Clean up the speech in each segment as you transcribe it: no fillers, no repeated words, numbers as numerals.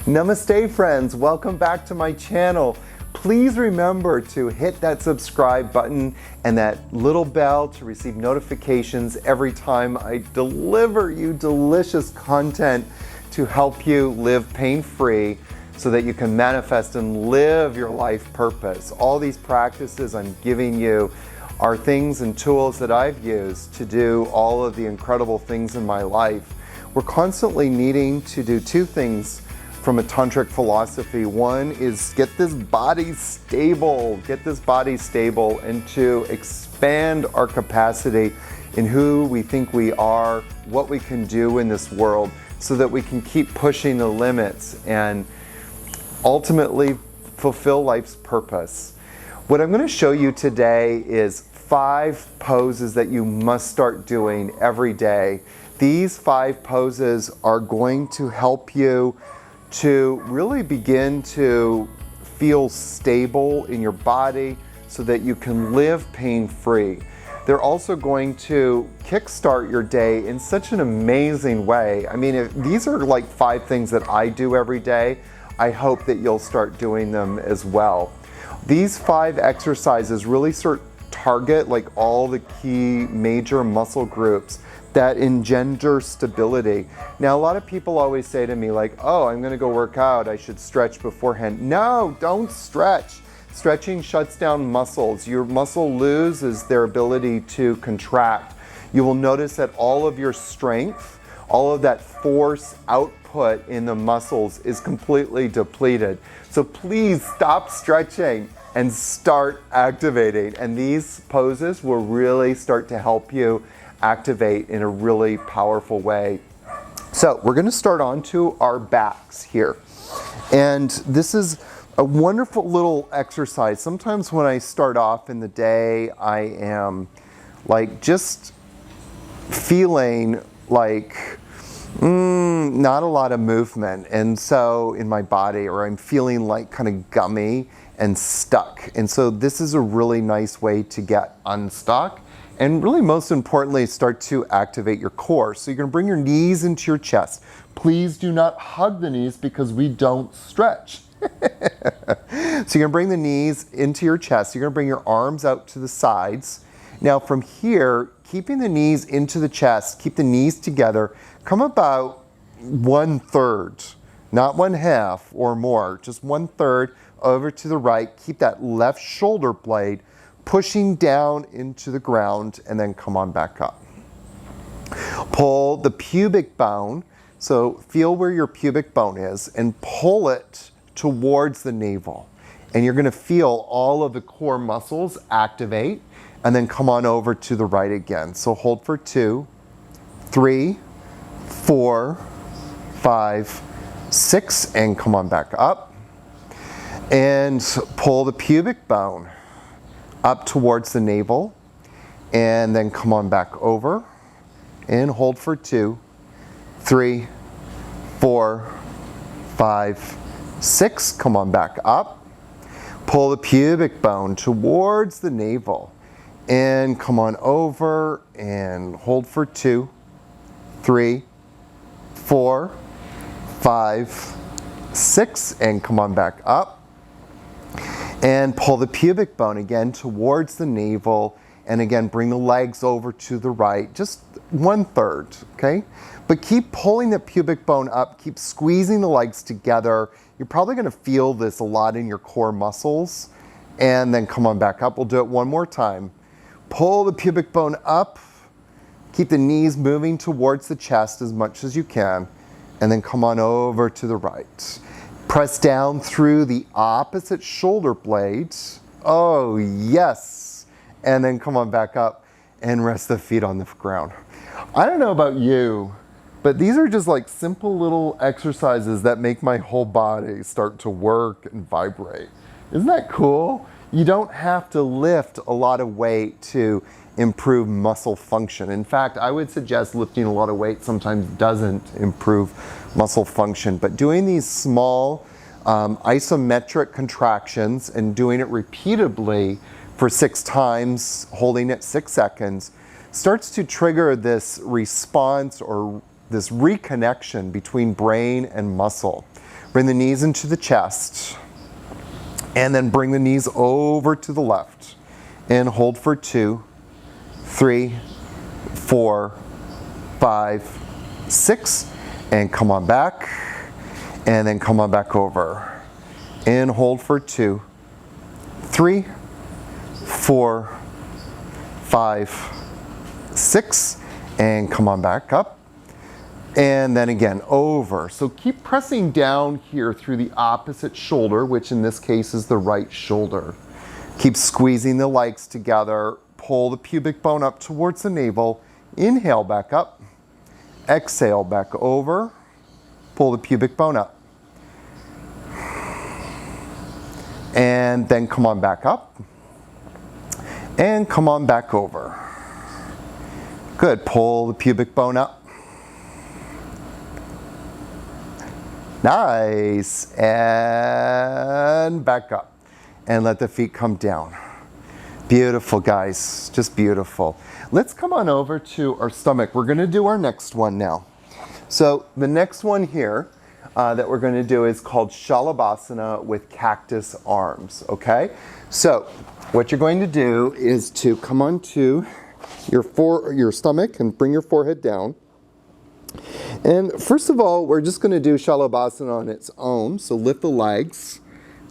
Namaste friends, welcome back to my channel. Please remember to hit that subscribe button and that little bell to receive notifications every time I deliver you delicious content to help you live pain-free so that you can manifest and live your life purpose. All these practices I'm giving you are things and tools that I've used to do all of the incredible things in my life. We're constantly needing to do two things from a tantric philosophy. One is get this body stable, and to expand our capacity in who we think we are, what we can do in this world, so that we can keep pushing the limits and ultimately fulfill life's purpose. What I'm going to show you today is 5 poses that you must start doing every day. These 5 poses are going to help you to really begin to feel stable in your body so that you can live pain-free. They're also going to kickstart your day in such an amazing way. I mean, these are like 5 things that I do every day. I hope that you'll start doing them as well. These 5 exercises really target like all the key major muscle groups that engender stability. Now, a lot of people always say to me like, oh, I'm gonna go work out, I should stretch beforehand. No, don't stretch. Stretching shuts down muscles. Your muscle loses their ability to contract. You will notice that all of your strength, all of that force output in the muscles is completely depleted. So please stop stretching and start activating. And these poses will really start to help you activate in a really powerful way. So we're going to start onto our backs here. And this is a wonderful little exercise. Sometimes when I start off in the day, I am like just feeling like not a lot of movement. And so in my body, or I'm feeling like kind of gummy and stuck. And so this is a really nice way to get unstuck. And really, most importantly, start to activate your core. So you're going to bring your knees into your chest. Please do not hug the knees because we don't stretch. So you're going to bring the knees into your chest. You're going to bring your arms out to the sides. Now from here, keeping the knees into the chest, keep the knees together. Come about 1/3, not 1/2 or more, just 1/3 over to the right. Keep that left shoulder blade pushing down into the ground, and then come on back up. Pull the pubic bone, so feel where your pubic bone is, and pull it towards the navel. And you're going to feel all of the core muscles activate, and then come on over to the right again. So hold for 2, 3, 4, 5, 6, and come on back up. And pull the pubic bone up towards the navel, and then come on back over and hold for 2, 3, 4, 5, 6. Come on back up. Pull the pubic bone towards the navel and come on over and hold for 2, 3, 4, 5, 6, and come on back up. And pull the pubic bone again towards the navel, and again bring the legs over to the right, just 1/3, okay? But keep pulling the pubic bone up, keep squeezing the legs together. You're probably going to feel this a lot in your core muscles, and then come on back up. We'll do it one more time. Pull the pubic bone up, keep the knees moving towards the chest as much as you can, and then come on over to the right. Press down through the opposite shoulder blades. Oh, yes. And then come on back up and rest the feet on the ground. I don't know about you, but these are just like simple little exercises that make my whole body start to work and vibrate. Isn't that cool? You don't have to lift a lot of weight to improve muscle function. In fact, I would suggest lifting a lot of weight sometimes doesn't improve muscle function, but doing these small isometric contractions and doing it repeatedly for 6 times, holding it 6 seconds, starts to trigger this response or this reconnection between brain and muscle. Bring the knees into the chest. And then bring the knees over to the left. And hold for 2, 3, 4, 5, 6. And come on back. And then come on back over. And hold for 2, 3, 4, 5, 6. And come on back up. And then again, over. So keep pressing down here through the opposite shoulder, which in this case is the right shoulder. Keep squeezing the legs together. Pull the pubic bone up towards the navel. Inhale back up. Exhale back over. Pull the pubic bone up. And then come on back up. And come on back over. Good. Pull the pubic bone up. Nice. And back up. And let the feet come down. Beautiful, guys. Just beautiful. Let's come on over to our stomach. We're going to do our next one now. So the next one here that we're going to do is called Shalabasana with cactus arms. Okay? So what you're going to do is to come onto your stomach and bring your forehead down. And first of all, we're just going to do Shalabasana on its own. So lift the legs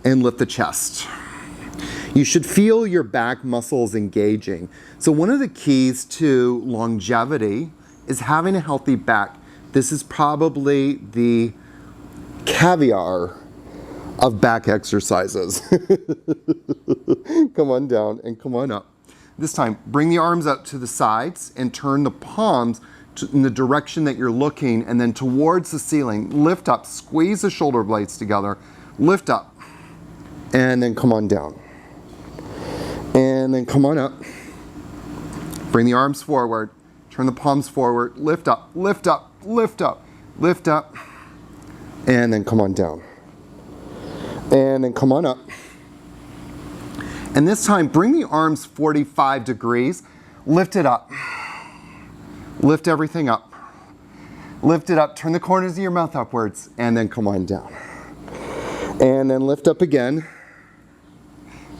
and lift the chest. You should feel your back muscles engaging. So one of the keys to longevity is having a healthy back. This is probably the caviar of back exercises. Come on down and come on up. This time, bring the arms up to the sides and turn the palms in the direction that you're looking, and then towards the ceiling. Lift up, squeeze the shoulder blades together, lift up, and then come on down. And then come on up. Bring the arms forward, turn the palms forward, lift up, lift up, lift up, lift up, and then come on down. And then come on up. And this time, bring the arms 45 degrees, lift it up. Lift everything up. Lift it up, turn the corners of your mouth upwards, and then come on down. And then lift up again,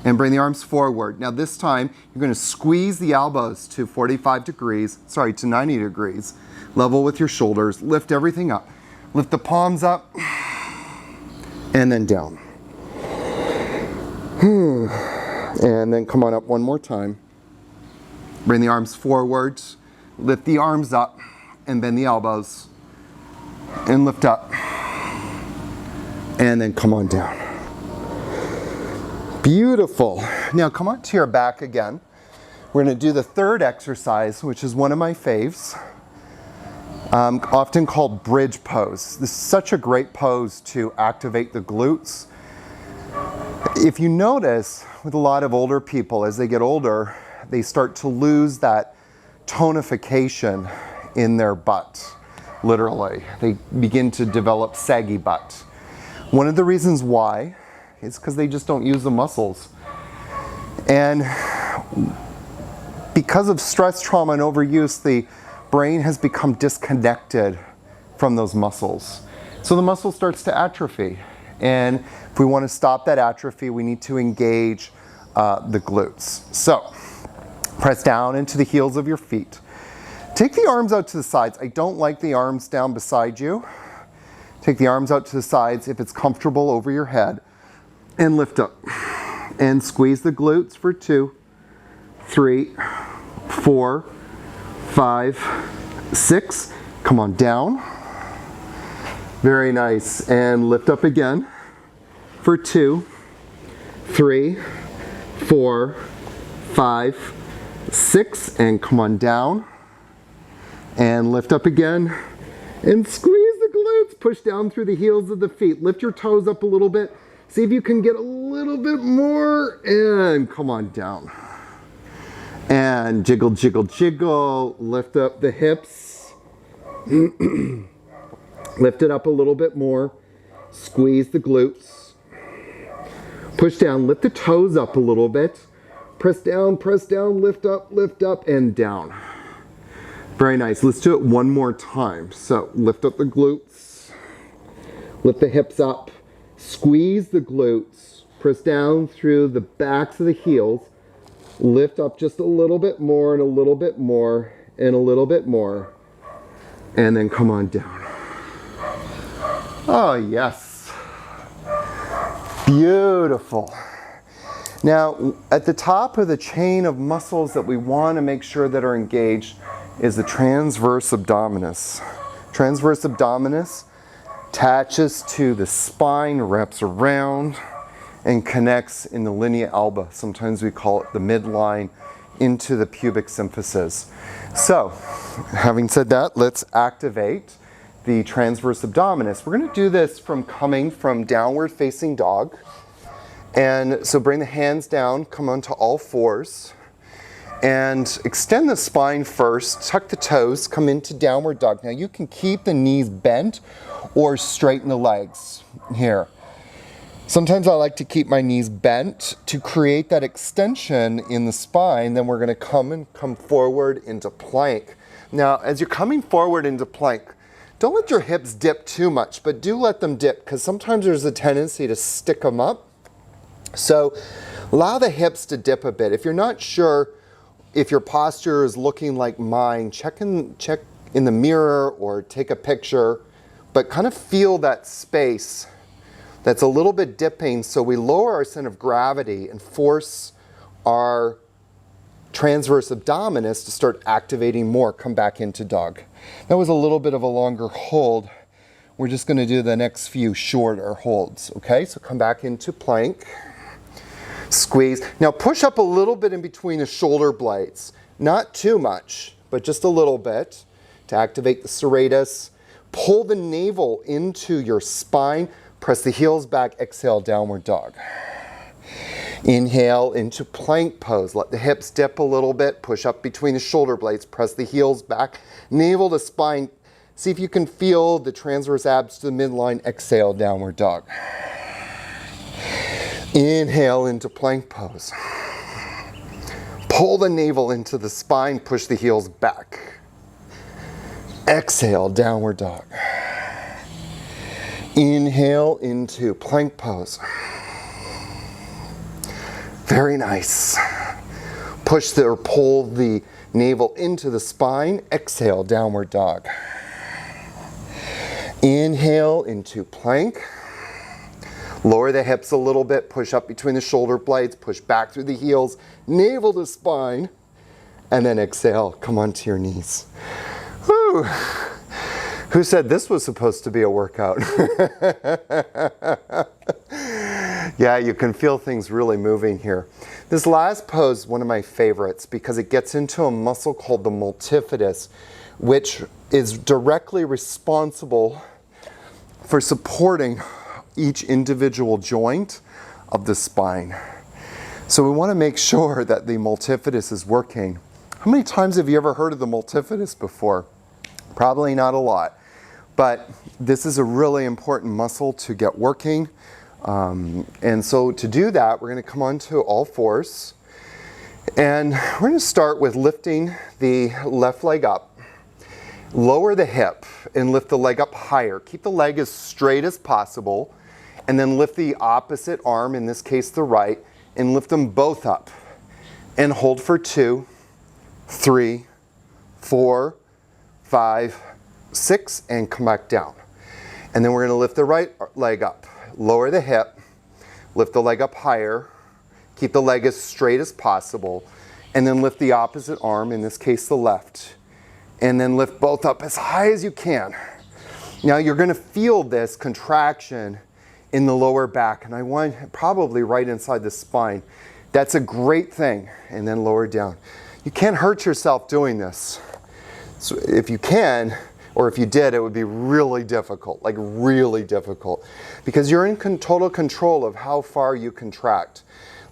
and bring the arms forward. Now this time, you're going to squeeze the elbows to 45 degrees, to 90 degrees. Level with your shoulders, lift everything up. Lift the palms up, and then down. And then come on up one more time. Bring the arms forward. Lift the arms up and bend the elbows and lift up and then come on down. Beautiful. Now come on to your back again. We're going to do the third exercise, which is one of my faves, often called bridge pose. This is such a great pose to activate the glutes. If you notice with a lot of older people, as they get older, they start to lose that tonification in their butt, literally. They begin to develop saggy butt. One of the reasons why is because they just don't use the muscles. And because of stress, trauma, and overuse, the brain has become disconnected from those muscles. So the muscle starts to atrophy. And if we want to stop that atrophy, we need to engage the glutes. So press down into the heels of your feet. Take the arms out to the sides. I don't like the arms down beside you. Take the arms out to the sides if it's comfortable over your head. And lift up. And squeeze the glutes for 2, 3, 4, 5, 6. Come on down. Very nice. And lift up again for 2, 3, 4, 5, 6, and come on down. And lift up again. And squeeze the glutes. Push down through the heels of the feet. Lift your toes up a little bit. See if you can get a little bit more. And come on down. And jiggle, jiggle, jiggle. Lift up the hips. Lift it up a little bit more. Squeeze the glutes. Push down. Lift the toes up a little bit. Press down, lift up, and down. Very nice. Let's do it one more time. So lift up the glutes. Lift the hips up. Squeeze the glutes, press down through the backs of the heels, lift up just a little bit more and a little bit more and a little bit more, and then come on down. Oh, yes. Beautiful. Now, at the top of the chain of muscles that we want to make sure that are engaged is the transverse abdominis. Transverse abdominis attaches to the spine, wraps around, and connects in the linea alba. Sometimes we call it the midline into the pubic symphysis. So, having said that, let's activate the transverse abdominis. We're going to do this from coming from downward facing dog. And so bring the hands down, come onto all fours, and extend the spine first, tuck the toes, come into downward dog. Now you can keep the knees bent or straighten the legs here. Sometimes I like to keep my knees bent to create that extension in the spine. Then we're going to come forward into plank. Now as you're coming forward into plank, don't let your hips dip too much, but do let them dip, because sometimes there's a tendency to stick them up. So allow the hips to dip a bit. If you're not sure if your posture is looking like mine, check in the mirror or take a picture, but kind of feel that space that's a little bit dipping, so we lower our center of gravity and force our transverse abdominis to start activating more. Come back into dog. That was a little bit of a longer hold. We're just going to do the next few shorter holds. Okay, so come back into plank. Squeeze. Now push up a little bit in between the shoulder blades. Not too much, but just a little bit to activate the serratus. Pull the navel into your spine. Press the heels back. Exhale, downward dog. Inhale into plank pose. Let the hips dip a little bit. Push up between the shoulder blades. Press the heels back. Navel to spine. See if you can feel the transverse abs to the midline. Exhale, downward dog. Inhale into plank pose. Pull the navel into the spine, push the heels back. Exhale, downward dog. Inhale into plank pose. Very nice. Push or pull the navel into the spine. Exhale, downward dog. Inhale into plank. Lower the hips a little bit, push up between the shoulder blades, push back through the heels, navel to spine, and then exhale, come onto your knees. Whew. Who said this was supposed to be a workout? Yeah, you can feel things really moving here. This last pose is one of my favorites because it gets into a muscle called the multifidus, which is directly responsible for supporting each individual joint of the spine. So we want to make sure that the multifidus is working. How many times have you ever heard of the multifidus before? Probably not a lot, but this is a really important muscle to get working. And so to do that, we're going to come onto all fours, and we're going to start with lifting the left leg up. Lower the hip and lift the leg up higher. Keep the leg as straight as possible. And then lift the opposite arm, in this case the right, and lift them both up. And hold for 2, 3, 4, 5, 6, and come back down. And then we're going to lift the right leg up. Lower the hip, lift the leg up higher, keep the leg as straight as possible, and then lift the opposite arm, in this case the left. And then lift both up as high as you can. Now you're going to feel this contraction in the lower back, and I want probably right inside the spine. That's a great thing. And then lower down. You can't hurt yourself doing this. So if you can, or if you did, it would be really difficult, like really difficult, because you're in total control of how far you contract.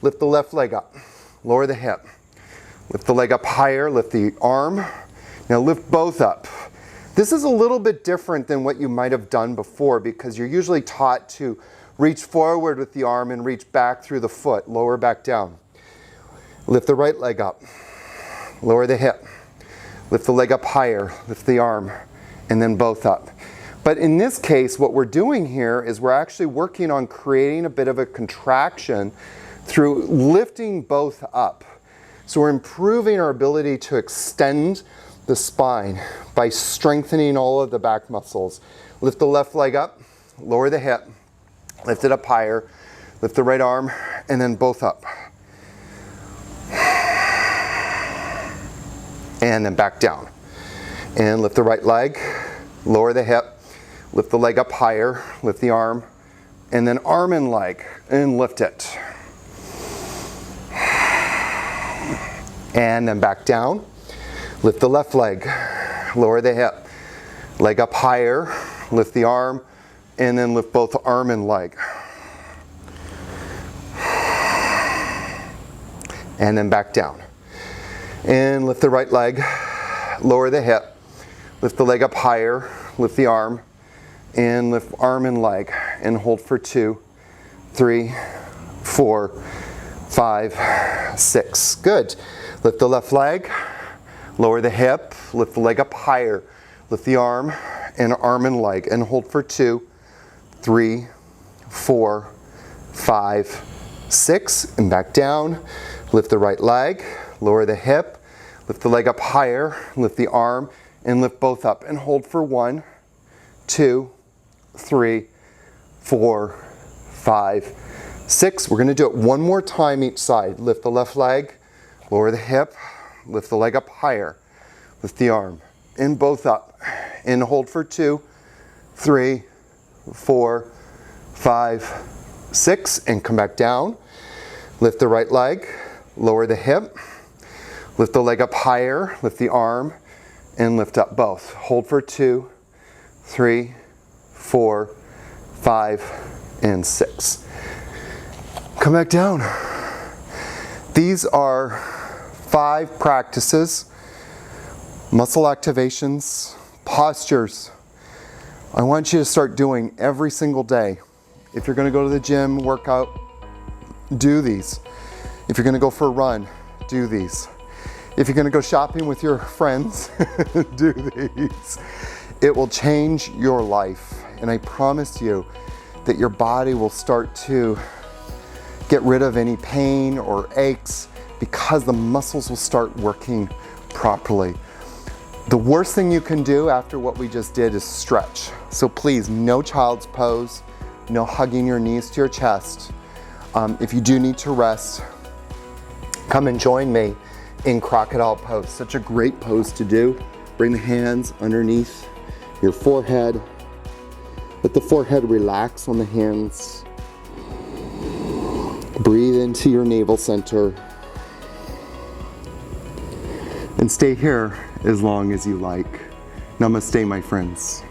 Lift the left leg up, lower the hip, lift the leg up higher, lift the arm. Now lift both up. This is a little bit different than what you might have done before, because you're usually taught to reach forward with the arm and reach back through the foot, lower back down. Lift the right leg up, lower the hip, lift the leg up higher, lift the arm, and then both up. But in this case, what we're doing here is we're actually working on creating a bit of a contraction through lifting both up. So we're improving our ability to extend the spine by strengthening all of the back muscles. Lift the left leg up, lower the hip, lift it up higher, lift the right arm, and then both up. And then back down. And lift the right leg, lower the hip, lift the leg up higher, lift the arm, and then arm and leg, and lift it. And then back down. Lift the left leg, lower the hip, leg up higher, lift the arm, and then lift both arm and leg. And then back down. And lift the right leg, lower the hip, lift the leg up higher, lift the arm, and lift arm and leg, and hold for 2, 3, 4, 5, 6. Good. Lift the left leg, lower the hip, lift the leg up higher, lift the arm and leg, and hold for 2, 3, 4, 5, 6, and back down. Lift the right leg, lower the hip, lift the leg up higher, lift the arm, and lift both up, and hold for 1, 2, 3, 4, 5, 6. We're going to do it one more time each side. Lift the left leg, lower the hip, lift the leg up higher, lift the arm, and both up, and hold for 2, 3, 4, 5, 6, and come back down. Lift the right leg, lower the hip, lift the leg up higher, lift the arm, and lift up both. Hold for 2, 3, 4, 5, and 6. Come back down. These are 5 practices, muscle activations, postures. I want you to start doing every single day. If you're going to go to the gym, workout, do these. If you're going to go for a run, do these. If you're going to go shopping with your friends, do these. It will change your life, and I promise you that your body will start to get rid of any pain or aches because the muscles will start working properly. The worst thing you can do after what we just did is stretch. So please, no child's pose, no hugging your knees to your chest. If you do need to rest, come and join me in Crocodile Pose. Such a great pose to do. Bring the hands underneath your forehead. Let the forehead relax on the hands. Breathe into your navel center. And stay here as long as you like. Namaste, my friends.